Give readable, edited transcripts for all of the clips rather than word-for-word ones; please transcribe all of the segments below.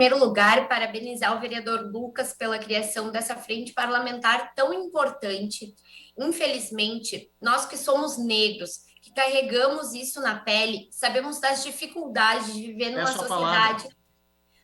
Primeiro lugar, parabenizar o vereador Lucas pela criação dessa frente parlamentar tão importante. Infelizmente, nós que somos negros, que carregamos isso na pele, sabemos das dificuldades de viver É a sua palavra.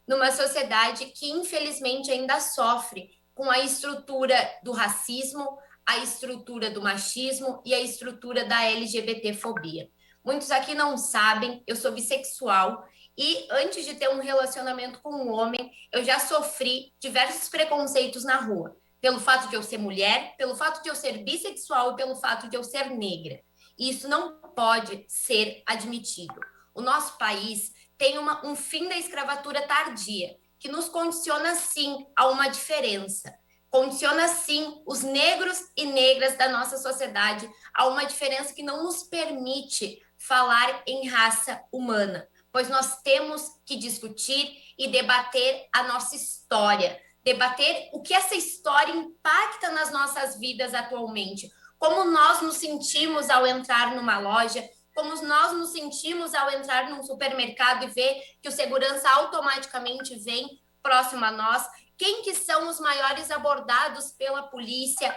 numa sociedade que infelizmente ainda sofre com a estrutura do racismo, a estrutura do machismo e a estrutura da LGBTfobia. Muitos aqui não sabem, eu sou bissexual e antes de ter um relacionamento com um homem, eu já sofri diversos preconceitos na rua, pelo fato de eu ser mulher, pelo fato de eu ser bissexual e pelo fato de eu ser negra. E isso não pode ser admitido. O nosso país tem um fim da escravatura tardia, que nos condiciona, sim, a uma diferença. Condiciona, sim, os negros e negras da nossa sociedade a uma diferença que não nos permite falar em raça humana, pois nós temos que discutir e debater a nossa história, debater o que essa história impacta nas nossas vidas atualmente, como nós nos sentimos ao entrar numa loja, como nós nos sentimos ao entrar num supermercado e ver que o segurança automaticamente vem próximo a nós, quem que são os maiores abordados pela polícia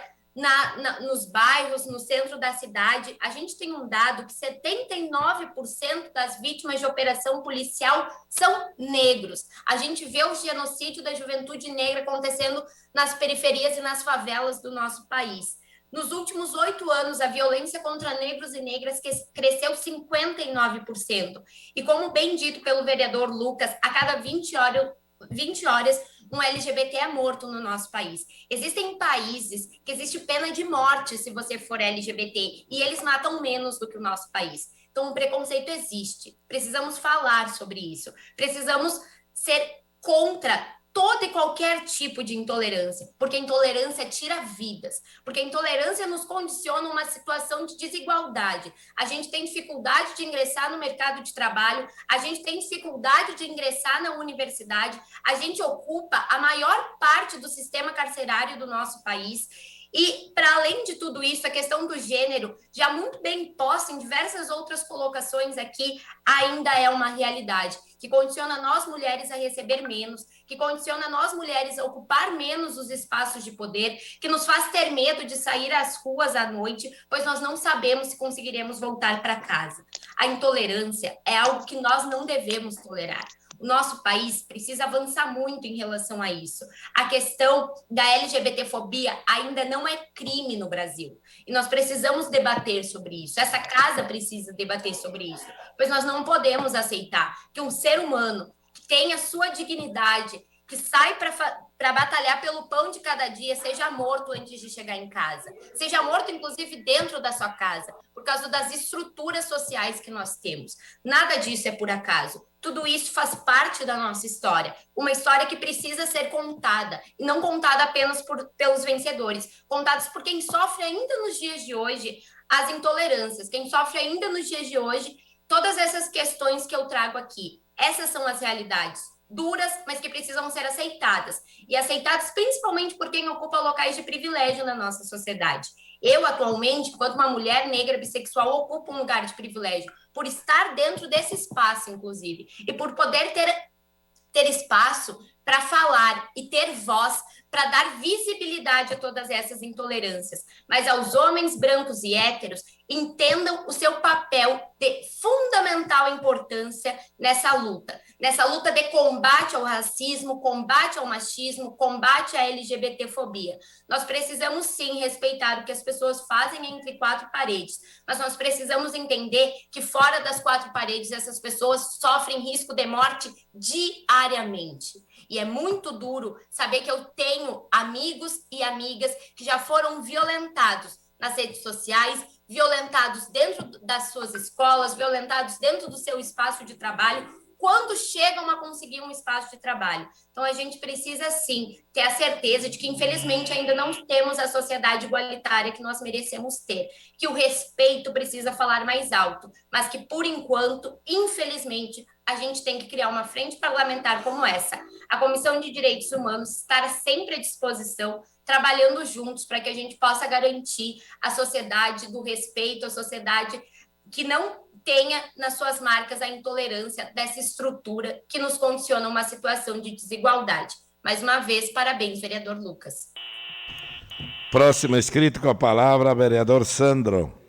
nos bairros, no centro da cidade. A gente tem um dado que 79% das vítimas de operação policial são negros. A gente vê o genocídio da juventude negra acontecendo nas periferias e nas favelas do nosso país. Nos últimos 8 anos, a violência contra negros e negras cresceu 59%. E como bem dito pelo vereador Lucas, a cada 20 horas um LGBT é morto no nosso país. Existem países que existe pena de morte se você for LGBT, e eles matam menos do que o nosso país. Então, o preconceito existe. Precisamos falar sobre isso. Precisamos ser contra todo e qualquer tipo de intolerância, porque a intolerância tira vidas, porque a intolerância nos condiciona uma situação de desigualdade. A gente tem dificuldade de ingressar no mercado de trabalho, a gente tem dificuldade de ingressar na universidade, a gente ocupa a maior parte do sistema carcerário do nosso país. E, para além de tudo isso, a questão do gênero, já muito bem posta em diversas outras colocações aqui, ainda é uma realidade, que condiciona nós mulheres a receber menos, que condiciona nós mulheres a ocupar menos os espaços de poder, que nos faz ter medo de sair às ruas à noite, pois nós não sabemos se conseguiremos voltar para casa. A intolerância é algo que nós não devemos tolerar. O nosso país precisa avançar muito em relação a isso. A questão da LGBTfobia ainda não é crime no Brasil. E nós precisamos debater sobre isso. Essa casa precisa debater sobre isso. Pois nós não podemos aceitar que um ser humano que tenha sua dignidade, que sai para batalhar pelo pão de cada dia, seja morto antes de chegar em casa. Seja morto, inclusive, dentro da sua casa, por causa das estruturas sociais que nós temos. Nada disso é por acaso. Tudo isso faz parte da nossa história. Uma história que precisa ser contada. E não contada apenas pelos vencedores. Contadas por quem sofre ainda nos dias de hoje as intolerâncias. Quem sofre ainda nos dias de hoje todas essas questões que eu trago aqui. Essas são as realidades duras, mas que precisam ser aceitadas. E aceitadas principalmente por quem ocupa locais de privilégio na nossa sociedade. Eu, atualmente, enquanto uma mulher negra bissexual, ocupo um lugar de privilégio, por estar dentro desse espaço, inclusive, e por poder ter espaço para falar e ter voz para dar visibilidade a todas essas intolerâncias. Mas aos homens brancos e héteros, entendam o seu papel de fundamental importância nessa luta de combate ao racismo, combate ao machismo, combate à LGBTfobia. Nós precisamos sim respeitar o que as pessoas fazem entre quatro paredes, mas nós precisamos entender que fora das quatro paredes essas pessoas sofrem risco de morte diariamente. E é muito duro saber que eu tenho amigos e amigas que já foram violentados nas redes sociais, violentados dentro das suas escolas, violentados dentro do seu espaço de trabalho, quando chegam a conseguir um espaço de trabalho. Então, a gente precisa, sim, ter a certeza de que, infelizmente, ainda não temos a sociedade igualitária que nós merecemos ter, que o respeito precisa falar mais alto, mas que, por enquanto, infelizmente, a gente tem que criar uma frente parlamentar como essa. A Comissão de Direitos Humanos estará sempre à disposição, trabalhando juntos para que a gente possa garantir a sociedade do respeito, a sociedade que não tenha nas suas marcas a intolerância dessa estrutura que nos condiciona a uma situação de desigualdade. Mais uma vez, parabéns, vereador Lucas. Próximo inscrito com a palavra, vereador Sandro.